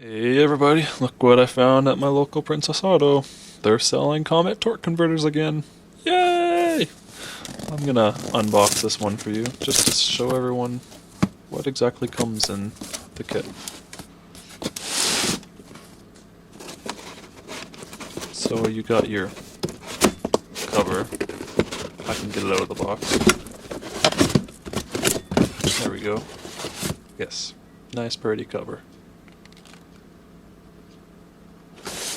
Hey everybody, look what I found at my local Princess Auto. They're selling Comet torque converters again. Yay! I'm gonna unbox this one for you, just to show everyone what exactly comes in the kit. So you got your cover. I can get it out of the box. There we go. Yes, nice pretty cover.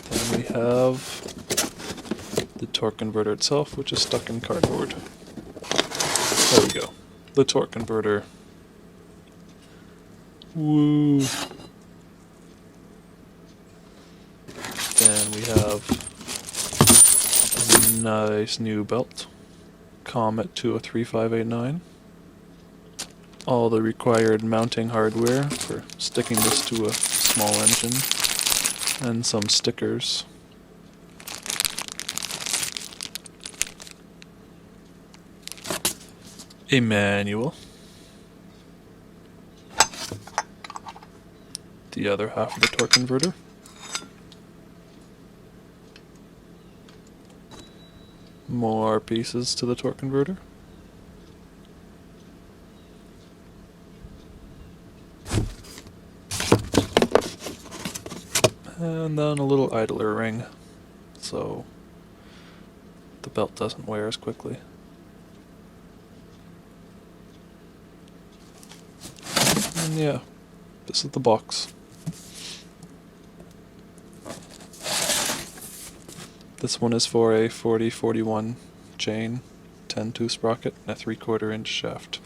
Then we have the torque converter itself, which is stuck in cardboard. There we go. The torque converter. Woo! Then we have a nice new belt. Comet 2-30 All the required mounting hardware for sticking this to a small engine. And some stickers. A manual. The other half of the torque converter. More pieces to the torque converter. And then a little idler ring, so the belt doesn't wear as quickly. And yeah, this is the box. This one is for a 40-41 chain, 10-2 sprocket, and a 3/4 inch shaft.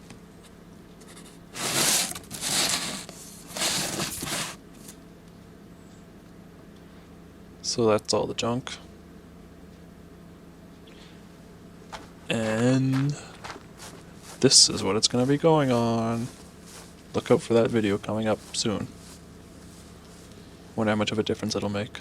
So that's all the junk. And this is what it's going to be going on. Look out for that video coming up soon. Wonder how much of a difference it'll make.